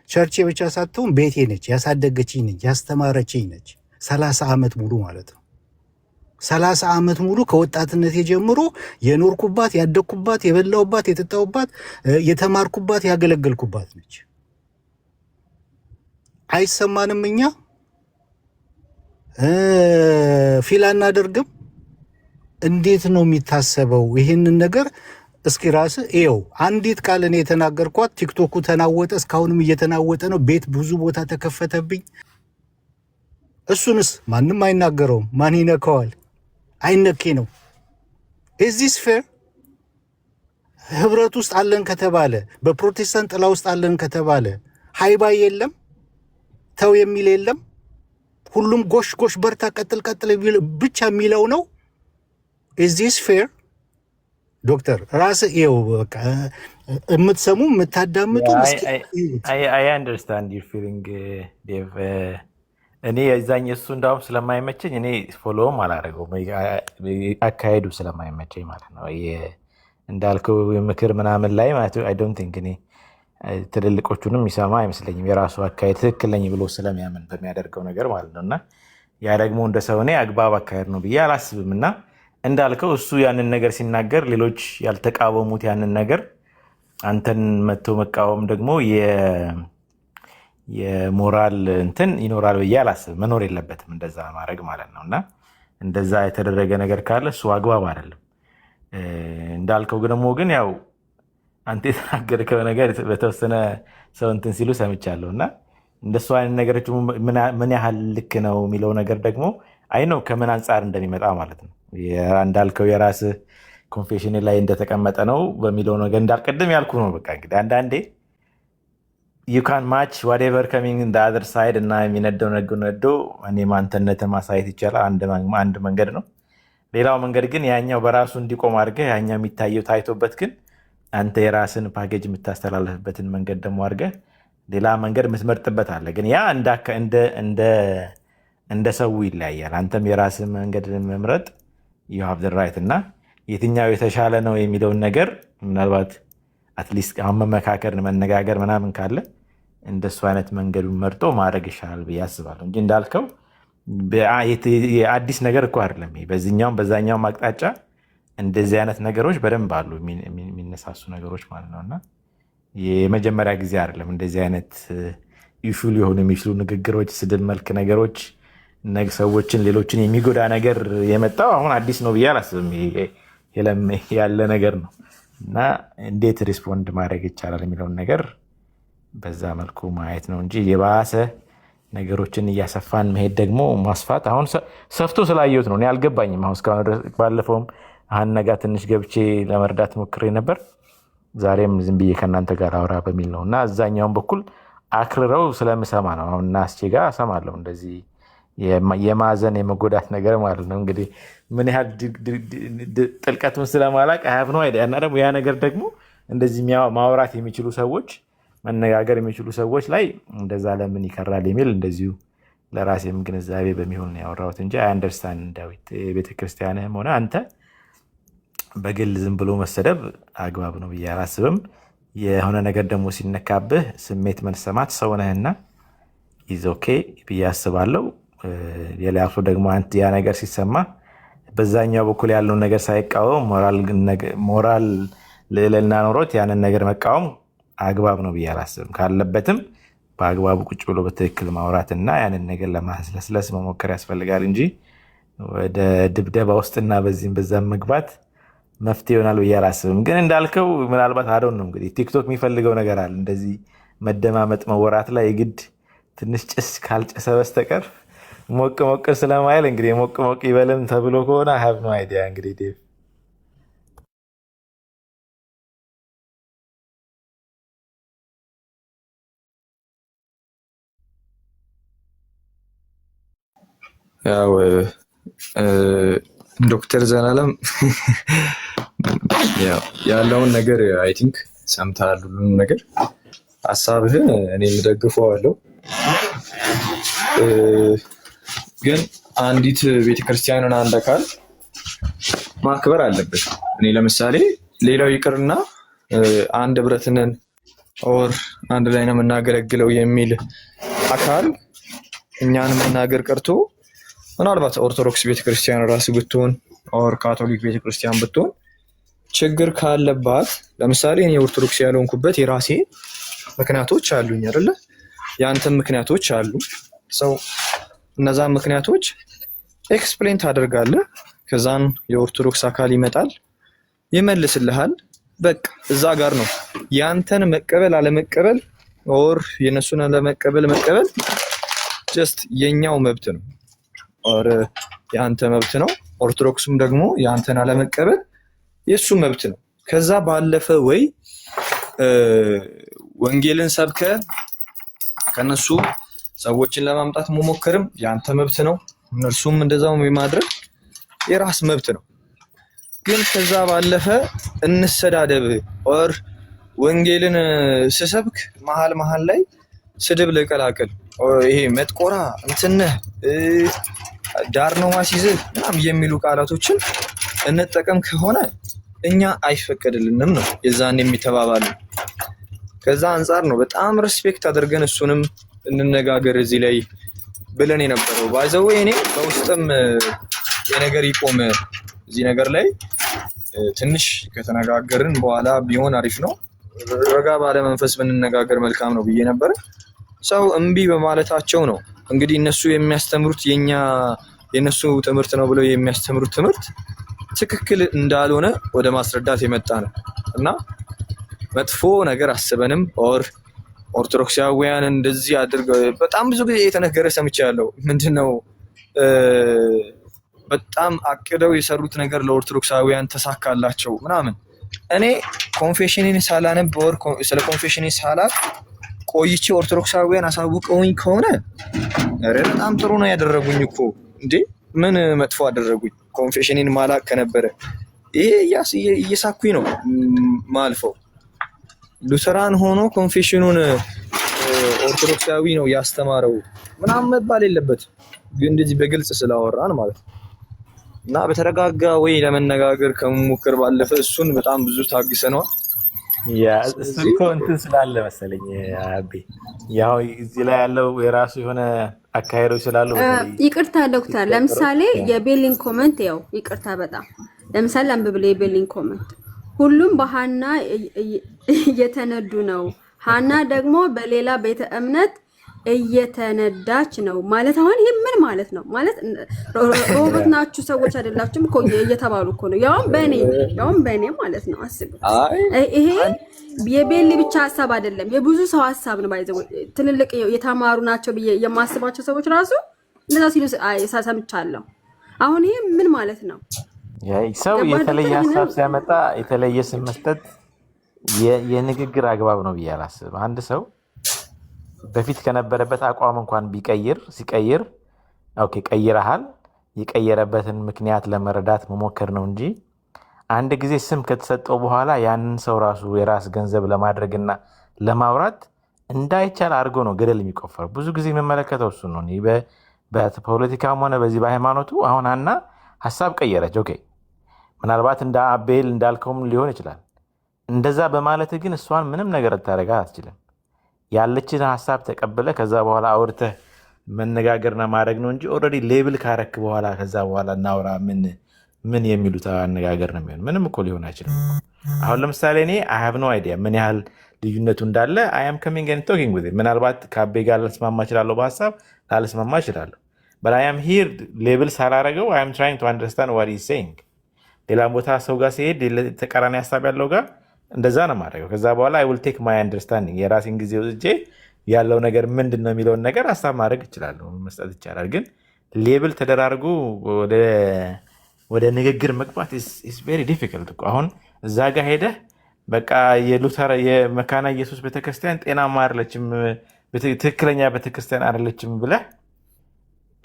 ቸርቼ ብቻ ሳትሆን ቤቴ ነች፣ ያሳደገችኝ ነች፣ ያስተማረችኝ ነች። 30 ዓመት ሙሉ ማለት ነው። 30 ዓመት ሙሉ ከወጣትነት ጀምሮ የኖርኩባት፣ ያደግኩባት፣ የበላውባት፣ የጠጣውባት፣ የተማርኩባት፣ ያገለገልኩባት ነች። አይሰማንም? እኛ ፊል አናደርግም? እንዴት ነው የሚታሰበው? ይህንን ነገር እስኪ ራስህ እየው። አንዲት ቃል እኔ የተናገርኳት ቲክቶኩ ተናወጠ፣ እስካሁንም እየተናወጠ ነው። ቤት ብዙ ቦታ ተከፈተብኝ። እሱንስ ማንም አይናገረውም። ማን ይነካዋል? አይነኬ ነው። ኢዚስ ፌር? ህብረት ውስጥ አለን ከተባለ፣ በፕሮቴስታንት ጥላ ውስጥ አለን ከተባለ ሃይባይ የለም፣ ተው የሚል የለም። ሁሉም ጎሽ ጎሽ፣ በርታ፣ ቀጥል ቀጥል ብቻ የሚለው ነው። ኢዚስ ፌር? ዶክተር ራስህ ይኸው በቃ የምትሰሙ የምታዳምጡ አይ አንደርስታንድ ዩር ፊሊንግ ዴቭ። እኔ የዛኝ እሱ እንዳውም ስለማይመቸኝ እኔ ፎሎውም አላደረገውም፣ አካሄዱ ስለማይመቸኝ ማለት ነው። እንዳልከው ምክር ምናምን ላይ ማለት አይ ዶንት ቲንክ እኔ ትልልቆቹንም የሚሰማ አይመስለኝም። የራሱ አካሄድ ትክክል ነኝ ብሎ ስለሚያምን በሚያደርገው ነገር ማለት ነው። እና ያ ደግሞ እንደ ሰው እኔ አግባብ አካሄድ ነው ብዬ አላስብም። እና እንዳልከው እሱ ያንን ነገር ሲናገር ሌሎች ያልተቃወሙት ያንን ነገር አንተን መጥቶ መቃወም ደግሞ የሞራል እንትን ይኖራል ብዬ አላስብም። መኖር የለበትም እንደዛ ማድረግ ማለት ነው። እና እንደዛ የተደረገ ነገር ካለ እሱ አግባብ አይደለም። እንዳልከው ደግሞ ግን ያው አንተ የተናገርከው ነገር በተወሰነ ሰው እንትን ሲሉ ሰምቻለሁ። እና እንደሱ አይነት ነገሮች ምን ያህል ልክ ነው የሚለው ነገር ደግሞ አይ ነው ከምን አንጻር እንደሚመጣ ማለት ነው። እንዳልከው የራስህ ኮንፌሽን ላይ እንደተቀመጠ ነው በሚለው ነገር እንዳልቀድም ያልኩ ነው። በቃ እንግዲህ አንዳንዴ ዩ ካን ማች ዋትኤቨር ከሚንግ ኢን ዘ አዘር ሳይድ እና የሚነደው ነዶ እኔ ማንተነትን ማሳየት ይቻላል። አንድ መንገድ ነው። ሌላው መንገድ ግን ያኛው በራሱ እንዲቆም አድርገህ ያኛው የሚታየው ታይቶበት ግን አንተ የራስን ፓኬጅ የምታስተላለፍበትን መንገድ ደግሞ አድርገህ ሌላ መንገድ የምትመርጥበት አለ። ግን ያ እንደ ሰው ይለያያል። አንተም የራስን መንገድ መምረጥ ዩ ሃቭ ዘ ራይት እና የትኛው የተሻለ ነው የሚለውን ነገር ምናልባት አትሊስት አሁን መመካከር መነጋገር ምናምን ካለ እንደሱ አይነት መንገዱን መርጦ ማድረግ ይሻላል ብዬ አስባለሁ እንጂ እንዳልከው የአዲስ ነገር እኮ አይደለም። በዚህኛውም በዛኛውም አቅጣጫ እንደዚህ አይነት ነገሮች በደንብ አሉ፣ የሚነሳሱ ነገሮች ማለት ነው። እና የመጀመሪያ ጊዜ አይደለም እንደዚህ አይነት ኢሹ ሊሆኑ የሚችሉ ንግግሮች፣ ስድብ መልክ ነገሮች ሰዎችን ሌሎችን የሚጎዳ ነገር የመጣው አሁን አዲስ ነው ብዬ አላስብም። ያለ ነገር ነው እና እንዴት ሪስፖንድ ማድረግ ይቻላል የሚለውን ነገር በዛ መልኩ ማየት ነው እንጂ የባሰ ነገሮችን እያሰፋን መሄድ ደግሞ ማስፋት አሁን ሰፍቶ ስላየሁት ነው። እኔ አልገባኝም። አሁን እስካሁን ባለፈውም ነጋ ትንሽ ገብቼ ለመርዳት ሞክሬ ነበር። ዛሬም ዝም ብዬ ከእናንተ ጋር አውራ በሚል ነው እና እዛኛውን በኩል አክርረው ስለምሰማ ነው። አሁን እና አስቼ ጋር እሰማለሁ እንደዚህ የማዘን የመጎዳት ነገር ማለት ነው። እንግዲህ ምን ያህል ጥልቀቱን ስለማላቅ ሀብ ነው አይዲያ እና ደግሞ ያ ነገር ደግሞ እንደዚህ ማውራት የሚችሉ ሰዎች መነጋገር የሚችሉ ሰዎች ላይ እንደዛ ለምን ይከራል የሚል እንደዚሁ ለራሴም ግንዛቤ በሚሆን ያወራሁት እንጂ አንደርስታንድ ዳዊት ቤተክርስቲያንም ሆነ አንተ በግል ዝም ብሎ መሰደብ አግባብ ነው ብዬ አላስብም። የሆነ ነገር ደግሞ ሲነካብህ ስሜት መሰማት ሰው ነህና ኢዝ ኦኬ ብዬ አስባለሁ። የላሱ ደግሞ አንተ ያ ነገር ሲሰማ በዛኛው በኩል ያለውን ነገር ሳይቃወም ሞራል ልዕልና ኖሮት ያንን ነገር መቃወም አግባብ ነው ብዬ አላስብም። ካለበትም በአግባቡ ቁጭ ብሎ በትክክል ማውራትና ያንን ነገር ለማስለስለስ መሞከር ያስፈልጋል እንጂ ወደ ድብደባ ውስጥና በዚህም በዛም መግባት መፍትሄ ይሆናል ብዬ አላስብም። ግን እንዳልከው ምናልባት አዶን ነው እንግዲህ ቲክቶክ የሚፈልገው ነገር አለ እንደዚህ መደማመጥ መወራት ላይ የግድ ትንሽ ጭስ ካልጨሰ በስተቀር ሞቅ ሞቅ ስለማይል እንግዲህ ሞቅ ሞቅ ይበልም ተብሎ ከሆነ ሀብ ነው አይዲያ እንግዲህ ዴቭ ያው ዶክተር ዘላለም ያለውን ነገር አይ ቲንክ ሰምተሃል። ሁሉንም ነገር ሀሳብህን እኔ የምደግፈዋለሁ። ግን አንዲት ቤተክርስቲያንን አንድ አካል ማክበር አለበት። እኔ ለምሳሌ ሌላው ይቅርና አንድ ህብረትንን ኦር አንድ ላይ ነው የምናገለግለው የሚል አካል እኛን መናገር ቀርቶ ምናልባት ኦርቶዶክስ ቤተክርስቲያን ራሱ ብትሆን ኦር ካቶሊክ ቤተክርስቲያን ብትሆን ችግር ካለባት ለምሳሌ እኔ ኦርቶዶክስ ያልሆንኩበት የራሴ ምክንያቶች አሉኝ አይደለ? ያንተም ምክንያቶች አሉ። ሰው እነዛን ምክንያቶች ኤክስፕሌን ታደርጋለህ። ከዛን የኦርቶዶክስ አካል ይመጣል ይመልስልሃል። በቃ እዛ ጋር ነው ያንተን መቀበል አለመቀበል ኦር የነሱን አለመቀበል መቀበል ጀስት የኛው መብት ነው ኦር ያንተ መብት ነው። ኦርቶዶክስም ደግሞ ያንተን አለመቀበል የሱ መብት ነው። ከዛ ባለፈ ወይ ወንጌልን ሰብከ ከነሱ ሰዎችን ለማምጣት መሞከርም ያንተ መብት ነው። እነርሱም እንደዛው የማድረግ የራስ መብት ነው። ግን ከዛ ባለፈ እንሰዳደብ ኦር ወንጌልን ስሰብክ መሃል ላይ ስድብ ለቀላቀል ይሄ መጥቆራ እንትን ዳር ነው ማሲዝ ምናምን የሚሉ ቃላቶችን እንጠቀም ከሆነ እኛ አይፈቀድልንም ነው የዛን የሚተባባሉ። ከዛ አንጻር ነው በጣም ሬስፔክት አድርገን እሱንም እንነጋገር እዚህ ላይ ብለን የነበረው። ባይዘው እኔ በውስጥም የነገር ይቆም እዚህ ነገር ላይ ትንሽ ከተነጋገርን በኋላ ቢሆን አሪፍ ነው፣ ረጋ ባለ መንፈስ ብንነጋገር መልካም ነው ብዬ ነበር። ሰው እምቢ በማለታቸው ነው እንግዲህ እነሱ የሚያስተምሩት የነሱ ትምህርት ነው ብለው የሚያስተምሩት ትምህርት ትክክል እንዳልሆነ ወደ ማስረዳት የመጣ ነው እና መጥፎ ነገር አስበንም ኦርቶዶክሳውያን እንደዚህ አድርገው በጣም ብዙ ጊዜ የተነገረ ሰምቻለሁ። ምንድነው በጣም አቅደው የሰሩት ነገር ለኦርቶዶክሳውያን ተሳካላቸው ምናምን። እኔ ኮንፌሽንን ሳላነብ ስለ ኮንፌሽንን ሳላቅ ቆይቼ ኦርቶዶክሳውያን አሳውቀውኝ ከሆነ በጣም ጥሩ ነው ያደረጉኝ እኮ እንዴ! ምን መጥፎ አደረጉኝ? ኮንፌሽንን ማላቅ ከነበረ ይሄ እየሳኩኝ ነው ማልፈው። ሉተራን ሆኖ ኮንፌሽኑን ኦርቶዶክሳዊ ነው ያስተማረው ምናምን መባል የለበትም። ግን እንደዚህ በግልጽ ስላወራን ማለት ነው እና በተረጋጋ ወይ ለመነጋገር ከመሞከር ባለፈ እሱን በጣም ብዙ ታግሰነዋል። እሱ እኮ እንትን ስላለ መሰለኝ አቤ፣ ያው እዚህ ላይ ያለው የራሱ የሆነ አካሄዶች ስላሉ ይቅርታ ዶክተር፣ ለምሳሌ የቤሊን ኮመንት ያው ይቅርታ በጣም ለምሳሌ አንብብል የቤሊን ኮመንት ሁሉም በሃና እየተነዱ ነው፣ ሃና ደግሞ በሌላ ቤተ እምነት እየተነዳች ነው ማለት አሁን ይሄ ምን ማለት ነው? ማለት ሮቦት ናችሁ ሰዎች አይደላችሁም እኮ እየተባሉ እኮ ነው። ያውም በእኔ ማለት ነው። አስቡ። ይሄ የቤሊ ብቻ ሀሳብ አይደለም፣ የብዙ ሰው ሀሳብ ነው። ባይዘው ትልልቅ የተማሩ ናቸው ብዬ የማስባቸው ሰዎች ራሱ እንደዛ ሲሉ ሰምቻለሁ። አሁን ይሄ ምን ማለት ነው? ሰው የተለየ ሀሳብ ሲያመጣ የተለየ ስም መስጠት የንግግር አግባብ ነው ብዬ አላስብም። አንድ ሰው በፊት ከነበረበት አቋም እንኳን ሲቀይር ኦኬ ቀይረሃል፣ የቀየረበትን ምክንያት ለመረዳት መሞከር ነው እንጂ አንድ ጊዜ ስም ከተሰጠው በኋላ ያንን ሰው ራሱ የራስ ገንዘብ ለማድረግና ለማውራት እንዳይቻል አድርጎ ነው ገደል የሚቆፈር። ብዙ ጊዜ የምመለከተው እሱ ነው። በፖለቲካም ሆነ በዚህ በሃይማኖቱ አሁን ሃና ሀሳብ ቀየረች። ኦኬ ምናልባት እንደ አቤል እንዳልከውም ሊሆን ይችላል። እንደዛ በማለት ግን እሷን ምንም ነገር ልታደርጋት አትችልም። ያለችን ሀሳብ ተቀብለ ከዛ በኋላ አውርተህ መነጋገርና ማድረግ ነው እንጂ ኦልሬዲ ሌብል ካረክ በኋላ ከዛ በኋላ እናውራ ምን የሚሉት አነጋገር ነው የሚሆን። ምንም እኮ ሊሆን አይችልም። አሁን ለምሳሌ እኔ አይ ሃቭ ኖ አይዲያ ምን ያህል ልዩነቱ እንዳለ አይ አም ኮሚንግ ኤንድ ቶኪንግ ዊዝ ምናልባት ከአቤ ጋር ልስማማ እችላለሁ፣ በሀሳብ ላልስማማ እችላለሁ። but I am here ሌብል ሳላረገው I am trying to understand what he is saying። ሌላ ቦታ ሰው ጋር ሲሄድ ተቃራኒ ሀሳብ ያለው ጋር እንደዛ ነው ማድረገው። ከዛ በኋላ I will take my understanding የራሴን ጊዜ ወስጄ ያለው ነገር ምንድን ነው የሚለውን ነገር ሀሳብ ማድረግ እችላለሁ፣ መስጠት ይቻላል። ግን ሌብል ተደራርጎ ወደ ንግግር መግባት is very difficult እኮ። አሁን እዛ ጋር ሄደህ በቃ የሉተር የመካና ኢየሱስ ቤተክርስቲያን ጤናማ አይደለችም፣ ትክክለኛ ቤተክርስቲያን አይደለችም ብለህ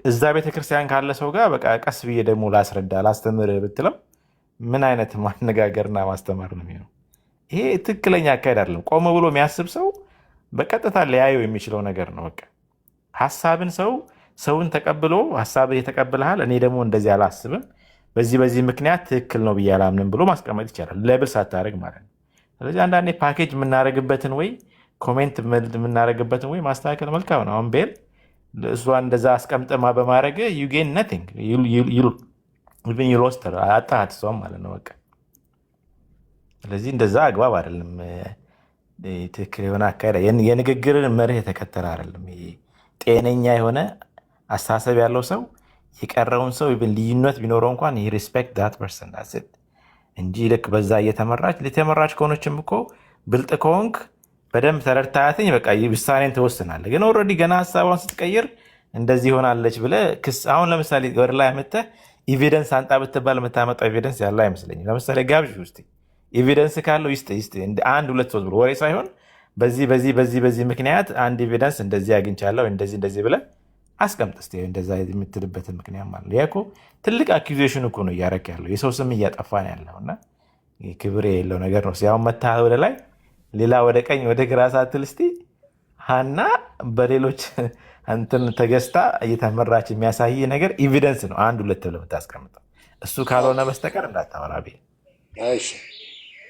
እዛ ቤተክርስቲያን ካለ ሰው ጋር በቃ ቀስ ብዬ ደግሞ ላስተምር ብትለው ምን አይነት ማነጋገርና ማስተማር ነው የሚሆነው? ይሄ ትክክለኛ አካሄድ አይደለም። ቆም ብሎ የሚያስብ ሰው በቀጥታ ሊያየው የሚችለው ነገር ነው። በቃ ሀሳብን ሰውን ተቀብሎ ሀሳብ የተቀብልሃል፣ እኔ ደግሞ እንደዚህ አላስብም፣ በዚህ ምክንያት ትክክል ነው ብዬ አላምንም ብሎ ማስቀመጥ ይቻላል፣ ለብል ሳታደርግ ማለት ነው። ስለዚህ አንዳንዴ ፓኬጅ የምናደርግበትን ወይ ኮሜንት የምናደርግበትን ወይ ማስተካከል መልካም ነው። አሁን ቤል እሷ እንደዛ አስቀምጠማ በማድረግ ዩ ጌን ነቲንግ ሎስት አጣሃት እሷም ማለት ነው በቃ። ስለዚህ እንደዛ አግባብ አይደለም። ትክክል የሆነ አካሄድ የንግግርን መርህ የተከተለ አይደለም። ጤነኛ የሆነ አስተሳሰብ ያለው ሰው የቀረውን ሰው ልዩነት ቢኖረው እንኳን ሪስፔክት ዳት ፐርሰን እንጂ ልክ በዛ እየተመራች ከሆነችም እኮ ብልጥ ከሆንክ በደንብ ተረድታያትኝ በቃ ውሳኔን ትወስናለህ። ግን ኦልሬዲ ገና ሀሳቧን ስትቀይር እንደዚህ ሆናለች ብለህ ክስ አሁን ለምሳሌ ወደ ላይ አመተህ ኤቪደንስ አንጣ ብትባል የምታመጣው ኤቪደንስ ያለ አይመስለኝም። ለምሳሌ ጋብዥ ውስጥ ኤቪደንስ ካለው ይስጥ አንድ ሁለት ሶስት ብሎ ወሬ ሳይሆን በዚህ ምክንያት አንድ ኤቪደንስ እንደዚህ አግኝቻለሁ እንደዚህ ብለህ አስቀምጥ እስኪ እንደዛ የምትልበትን ምክንያት ማለት ያ እኮ ትልቅ አኪዜሽን እኮ ነው እያደረክ ያለው፣ የሰው ስም እያጠፋ ነው ያለው እና ክብር የሌለው ነገር ነው። ሲያሁን መታ ወደ ላይ ሌላ ወደ ቀኝ ወደ ግራ ሳትል እስኪ ሃና በሌሎች እንትን ተገዝታ እየተመራች የሚያሳይ ነገር ኤቪደንስ ነው አንድ ሁለት ብለህ የምታስቀምጠው። እሱ ካልሆነ በስተቀር እንዳታወራ ቤ እሺ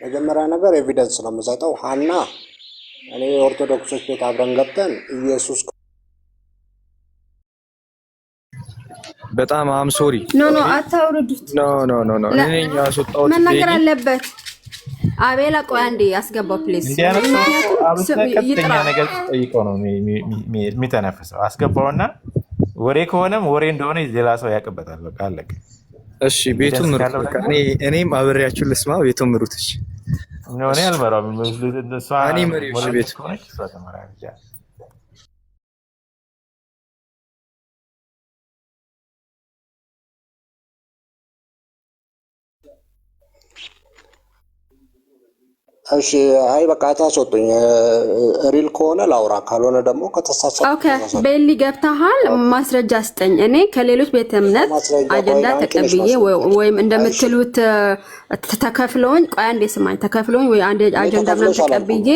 መጀመሪያ ነገር ኤቪደንስ ነው የምሰጠው። ሀና እኔ የኦርቶዶክሶች ቤት አብረን ገብተን ኢየሱስ በጣም አም ሶሪ ኖ አታውርዱት። ኖ እኔ ያስወጣሁት መናገር አለበት። አቤላ ቆይ አንዴ አስገባው ፕሊዝ። ቀጥተኛ ነገር ጠይቀው ነው የሚተነፍሰው። አስገባውና ወሬ ከሆነም ወሬ እንደሆነ ሌላ ሰው ያውቅበታል። በቃ አለቀ። እሺ ቤቱን ምሩት። በቃ እኔም አብሬያችሁ ልስማ። ቤቱን ምሩት። እሺ እኔ አልመራውም። እኔ መሪው ቤቱ እሺ አይ በቃ ታስወጡኝ። ሪል ከሆነ ላውራ፣ ካልሆነ ደግሞ ከተሳሳተ ኦኬ። ቤሊ ገብተሃል፣ ማስረጃ ስጠኝ። እኔ ከሌሎች ቤተ እምነት አጀንዳ ተቀብዬ ወይም እንደምትሉት ተከፍለውኝ፣ ቆይ አንዴ ስማኝ፣ ተከፍለውኝ ወይ አንዴ አጀንዳ ምናምን ተቀብዬ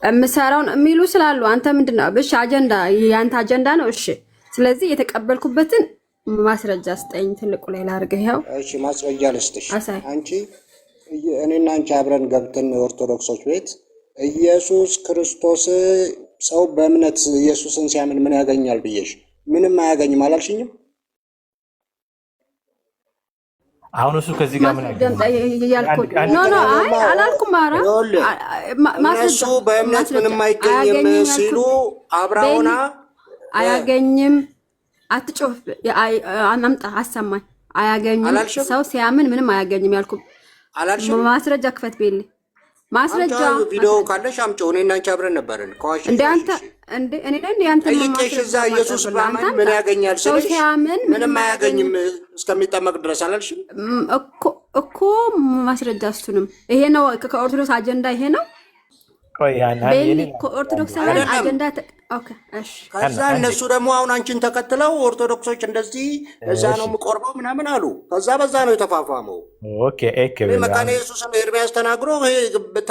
የምሰራውን የሚሉ ስላሉ አንተ ምንድነው? እሺ አጀንዳ ያንተ አጀንዳ ነው። እሺ ስለዚህ የተቀበልኩበትን ማስረጃ ስጠኝ። ትልቁ ላይ ላድርግ። ይኸው እሺ ማስረጃ ልስጥሽ። አንቺ እኔና አንቺ አብረን ገብተን ኦርቶዶክሶች ቤት ኢየሱስ ክርስቶስ ሰው በእምነት ኢየሱስን ሲያምን ምን ያገኛል ብዬሽ፣ ምንም አያገኝም አላልሽኝም? አሁን እሱ ከዚህ ጋር ምን ያገኛል? ኖ አይ አላልኩም። ማራ እሱ በእምነት ምንም አይገኝም ሲሉ አብራውና አያገኝም። አትጮፍ፣ አናምጣ፣ አሰማኝ። አያገኝም፣ ሰው ሲያምን ምንም አያገኝም ያልኩ ማስረጃ ክፈት ቤል ማስረጃ ቪዲዮ ካለሽ አምጪው። እኔና አንቺ አብረን ነበርን። ከዋሽ እንደ አንተ እንደ እኔ ለኔ አንተ ማስረጃ ኢየሱስ ባማን ምን ያገኛል ስለሽ ምንም አያገኝም እስከሚጠመቅ ድረስ አላልሽም እኮ ማስረጃ። እሱንም ይሄ ነው ከኦርቶዶክስ አጀንዳ ይሄ ነው። ቆይ ቤሊ ከኦርቶዶክስ አጀንዳ ኦኬ እሺ። ከዛ እነሱ ደግሞ አሁን አንቺን ተከትለው ኦርቶዶክሶች እንደዚህ እዛ ነው የምቆርበው ምናምን አሉ። ከዛ በዛ ነው የተፋፋመው። ኦኬ መካነ ኢየሱስን ኤርሚያስ ተናግሮ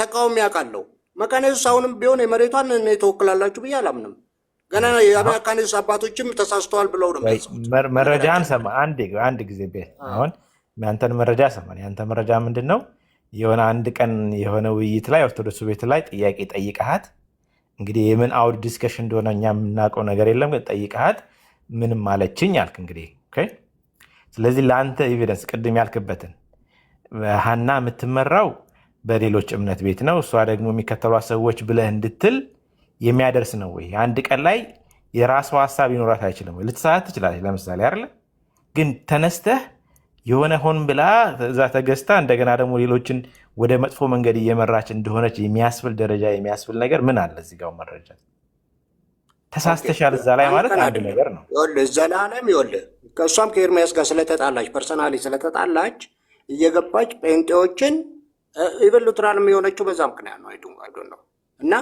ተቃውሞ ያውቃለሁ። መካነ ኢየሱስ አሁንም ቢሆን የመሬቷን ተወክላላችሁ ብዬ አላምንም። ገና የመካነ ኢየሱስ አባቶችም ተሳስተዋል ብለው ነው መረጃን ሰማ። አንድ ጊዜ ቤት አሁን ያንተን መረጃ ሰማን። ያንተ መረጃ ምንድን ነው? የሆነ አንድ ቀን የሆነ ውይይት ላይ ኦርቶዶክስ ቤት ላይ ጥያቄ ጠይቀሃት፣ እንግዲህ የምን አውድ ዲስከሽን እንደሆነ እኛ የምናውቀው ነገር የለም፣ ግን ጠይቀሃት ምንም አለችኝ አልክ። እንግዲህ ስለዚህ ለአንተ ኤቪደንስ ቅድም ያልክበትን ሀና የምትመራው በሌሎች እምነት ቤት ነው፣ እሷ ደግሞ የሚከተሏት ሰዎች ብለህ እንድትል የሚያደርስ ነው ወይ? አንድ ቀን ላይ የራሷ ሀሳብ ይኖራት አይችልም ወይ? ልትሳሳት ትችላለች ለምሳሌ አይደለ? ግን ተነስተህ የሆነ ሆን ብላ እዛ ተገዝታ እንደገና ደግሞ ሌሎችን ወደ መጥፎ መንገድ እየመራች እንደሆነች የሚያስብል ደረጃ የሚያስብል ነገር ምን አለ እዚህ ጋር? መረጃ ተሳስተሻል እዛ ላይ ማለት አንድ ነገር ነው። ዘላለም ይኸውልህ ከእሷም ከኤርሚያስ ጋር ስለተጣላች ፐርሰናሊ ስለተጣላች እየገባች ጴንጤዎችን ኢቨን ሉትራንም የሆነችው በዛ ምክንያት ነው። አይዶ ነው እና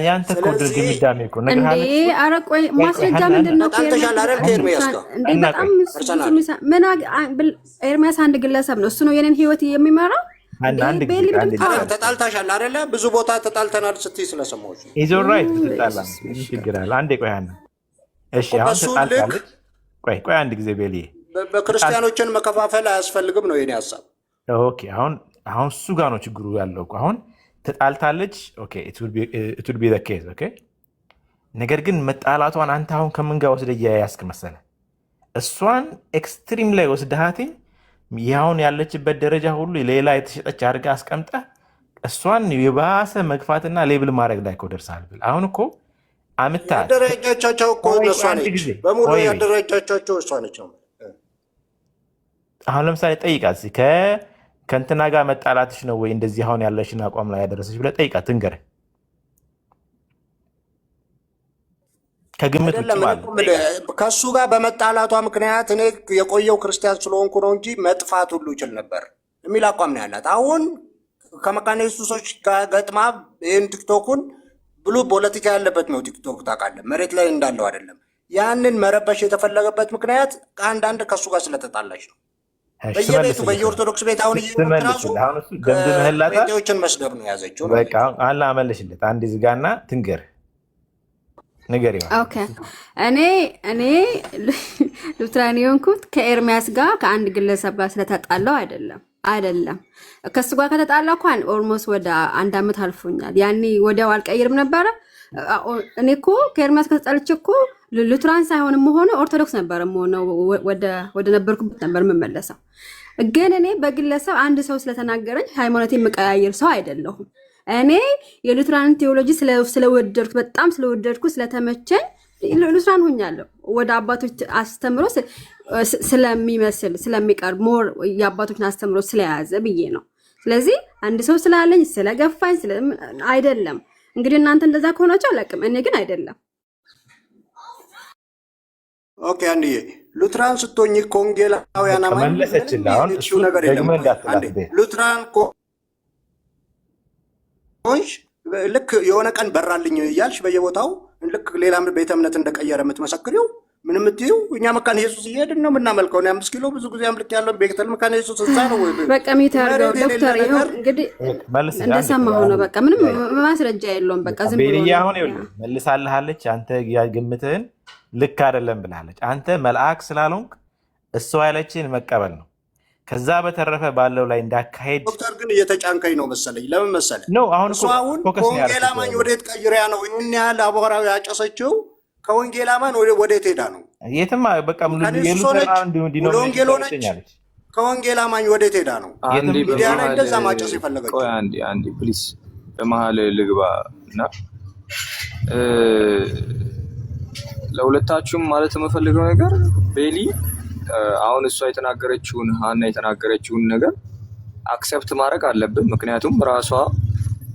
ያንተ እኮ ድምዳሜ እኮ ነገር አለ። ኧረ ቆይ ማስረጃ ምንድን ነው? ኤርሚያስ አንድ ግለሰብ ነው። እሱ ነው የኔን ህይወት የሚመራው። ተጣልታሻል አይደለ? ብዙ ቦታ ተጣልተናል ስትይ ስለሰማሁሽ ኢዝ ኦልራይት። ትጣላ ችግር አለ። አንዴ ቆይ ሀና፣ እሺ አሁን ተጣልታለች። ቆይ አንድ ጊዜ ቤልዬ፣ በክርስቲያኖችን መከፋፈል አያስፈልግም ነው የኔ ሀሳብ። ኦኬ አሁን እሱ ጋር ነው ችግሩ ያለው እኮ አሁን ተጣልታለች። ኦኬ ኢት ዊል ቢ ዘ ኬዝ ኦኬ። ነገር ግን መጣላቷን አንተ አሁን ከምን ጋር ወስደህ እያያዝክ መሰለህ? እሷን ኤክስትሪም ላይ ወስደሃትኝ ያሁን ያለችበት ደረጃ ሁሉ ሌላ የተሸጠች አድርገህ አስቀምጠህ እሷን የባሰ መግፋትና ሌብል ማድረግ ላይ እኮ ደርሰሃል ብል አሁን እኮ አምታ ያደረጃቻቸው እኮ እሷ ነች፣ በሙሉ ያደረጃቻቸው እሷ ነች። አሁን ለምሳሌ ጠይቃት ከእንትና ጋር መጣላትሽ ነው ወይ እንደዚህ አሁን ያለሽን አቋም ላይ ያደረሰች ብለህ ጠይቃት፣ ትንገርህ። ከግምት ውጭ ማለት ከእሱ ጋር በመጣላቷ ምክንያት እኔ የቆየው ክርስቲያን ስለሆንኩ ነው እንጂ መጥፋት ሁሉ ይችል ነበር የሚል አቋም ነው ያላት። አሁን ከመካነ ኢየሱሶች ጋር ገጥማ ይህን ቲክቶኩን ብሉ ፖለቲካ ያለበት ነው። ቲክቶክ ታውቃለህ፣ መሬት ላይ እንዳለው አይደለም። ያንን መረበሽ የተፈለገበት ምክንያት ከአንዳንድ ከእሱ ጋር ስለተጣላች ነው። በየቤቱ በየኦርቶዶክስ ቤት አሁን ጴንጤዎችን መስደብ ነው የያዘችው። አላ አመለሽለት አንድ ዝጋና ትንገር ነገር ይሆናል። እኔ ሉትራን የሆንኩት ከኤርሚያስ ጋር ከአንድ ግለሰብ ጋር ስለተጣላው አይደለም። አይደለም። ከሱ ጋር ከተጣላ እንኳን ኦልሞስት ወደ 1 ዓመት አልፎኛል። ያኔ ወዲያው አልቀይርም ነበረ። እኔ እኮ ከኤርሚያስ ከተጣልቼ እኮ ሉትራን ሳይሆን የምሆነው ኦርቶዶክስ ነበር የምሆነው። ወደ ነበርኩበት ነበር የምመለሰው። ግን እኔ በግለሰብ አንድ ሰው ስለተናገረኝ ሃይማኖቴ የምቀያየር ሰው አይደለሁም። እኔ የሉትራን ቴዎሎጂ ስለወደድኩ በጣም ስለወደድኩ ስለተመቸኝ ሉትራን ሆኛለሁ። ወደ አባቶች አስተምሮ ስለሚመስል ስለሚቀርብ ሞር የአባቶችን አስተምሮ ስለያዘ ብዬ ነው። ስለዚህ አንድ ሰው ስላለኝ ስለገፋኝ አይደለም። እንግዲህ እናንተ እንደዛ ከሆናችሁ አላውቅም። እኔ ግን አይደለም። ኦኬ አንዴ ሉትራን ስትሆኝ ከወንጌላውያን አማኝ መለሰችልህ። አሁን እሱ ነገር የለም። አንዴ ሉትራን ሆንሽ ልክ የሆነ ቀን በራልኝ እያልሽ በየቦታው ልክ ሌላ ቤተ እምነት እንደቀየረ የምትመሰክሪው ምን የምትይው እኛ መካነ ኢየሱስ እየሄድን ነው የምናመልከው። እኔ 5 ኪሎ ብዙ ጊዜ አምልክ ያለው ቤተል መካነ ኢየሱስ እዛ ነው። በቃ ሚታርገው ዶክተር ይኸው እንግዲህ እንደሰማሁ ነው። በቃ ምንም ማስረጃ የለውም። በቃ ዝም ብሎ ቤልያ አሁን ይኸውልህ መልሳልሃለች። አንተ ግምትህን ልክ አይደለም ብላለች። አንተ መልአክ ስላልሆንክ እሷ ያለችን መቀበል ነው። ከዛ በተረፈ ባለው ላይ እንዳካሄድ ዶክተር ግን እየተጫንከኝ ነው መሰለኝ። ለምን መሰለህ ነው አሁን እሱ አሁን ከወንጌል አማኝ ወዴት ቀይሪያ ነው ይህን ያህል አቧራው ያጨሰችው? ከወንጌል አማኝ ወዴት ሄዳ ነው? የትማ በቃ ወንጌል ሆነች። ከወንጌል አማኝ ወዴት ሄዳ ነው? ሚዲያ ላይ እንደዛ ማጨስ የፈለገችው? አንዴ ፕሊስ በመሀል ልግባ እና ለሁለታችሁም ማለት የምፈልገው ነገር ቤሊ አሁን እሷ የተናገረችውን ሀና የተናገረችውን ነገር አክሰፕት ማድረግ አለብን። ምክንያቱም ራሷ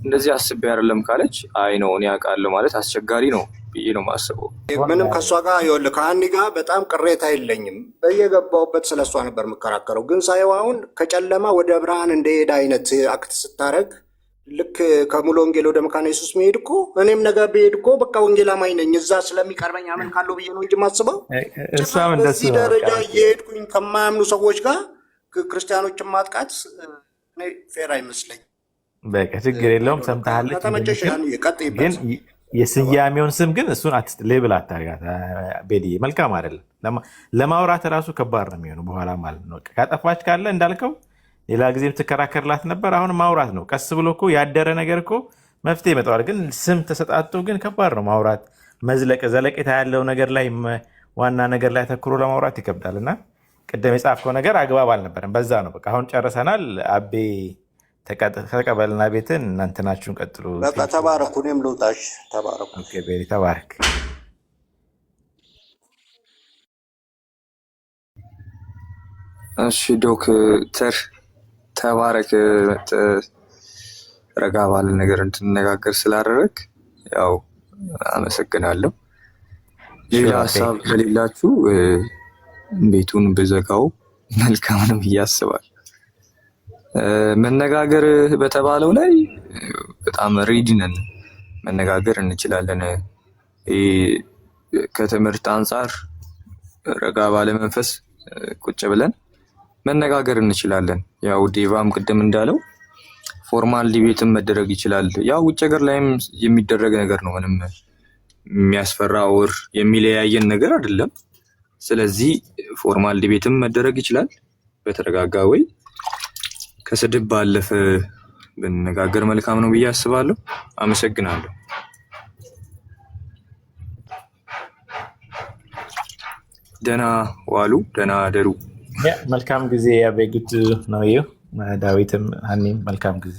እንደዚህ አስቤ አይደለም ካለች አይ ነው እኔ አውቃለሁ ማለት አስቸጋሪ ነው ብዬ ነው የማስበው። ምንም ከእሷ ጋር ይኸውልህ ከሀኒ ጋር በጣም ቅሬታ የለኝም። በየገባሁበት ስለ እሷ ነበር የምከራከረው። ግን ሳየው አሁን ከጨለማ ወደ ብርሃን እንደሄደ አይነት አክት ስታደርግ ልክ ከሙሉ ወንጌል ወደ መካነ ኢየሱስ መሄድ እኮ እኔም ነገ ብሄድ እኮ በቃ ወንጌል አማኝ ነኝ እዛ ስለሚቀርበኝ አመን ካለው ብዬ ነው እንጂ ማስበው በዚህ ደረጃ እየሄድኩኝ ከማያምኑ ሰዎች ጋር ክርስቲያኖችን ማጥቃት ፌር አይመስለኝ። በቃ ችግር የለውም። ሰምተሃለች። ከተመቸሽ ግን የስያሜውን ስም ግን እሱን ሌብል አታርጋት ቤልዬ። መልካም አይደለም። ለማውራት ራሱ ከባድ ነው የሚሆነው በኋላ ማለት ነው። ካጠፋች ካለ እንዳልከው ሌላ ጊዜም ትከራከርላት ነበር። አሁን ማውራት ነው። ቀስ ብሎ እኮ ያደረ ነገር እኮ መፍትሄ ይመጣዋል። ግን ስም ተሰጣቶ ግን ከባድ ነው ማውራት። መዝለቅ ዘለቄታ ያለው ነገር ላይ ዋና ነገር ላይ ተኩሮ ለማውራት ይከብዳል። እና ቅድም የጻፍከው ነገር አግባብ አልነበረም። በዛ ነው በቃ አሁን ጨርሰናል። አቤ ተቀበልና ቤትን እናንተናችሁን ቀጥሉ። በቃ ተባረኩ። እኔም ልውጣሽ። ተባረኩ። ቤሪ ተባረክ። እሺ ዶክተር ተባረክ። ረጋ ባለ ነገር እንድንነጋገር ስላደረግ ያው አመሰግናለሁ። ሌላ ሀሳብ ከሌላችሁ ቤቱን ብዘጋው መልካም ነው ብዬ አስባለሁ። መነጋገር በተባለው ላይ በጣም ሬዲ ነን፣ መነጋገር እንችላለን። ከትምህርት አንጻር ረጋ ባለ መንፈስ ቁጭ ብለን መነጋገር እንችላለን። ያው ዴቫም ቅድም እንዳለው ፎርማል ዲቤትም መደረግ ይችላል። ያው ውጭ ሀገር ላይም የሚደረግ ነገር ነው። ምንም የሚያስፈራ ወር የሚለያየን ነገር አይደለም። ስለዚህ ፎርማል ዲቤትም መደረግ ይችላል በተረጋጋ ወይ። ከስድብ ባለፈ ብንነጋገር መልካም ነው ብዬ አስባለሁ። አመሰግናለሁ። ደህና ዋሉ፣ ደህና አደሩ። መልካም ጊዜ። ያቤጉት ነው። ዳዊትም ሀኒም መልካም ጊዜ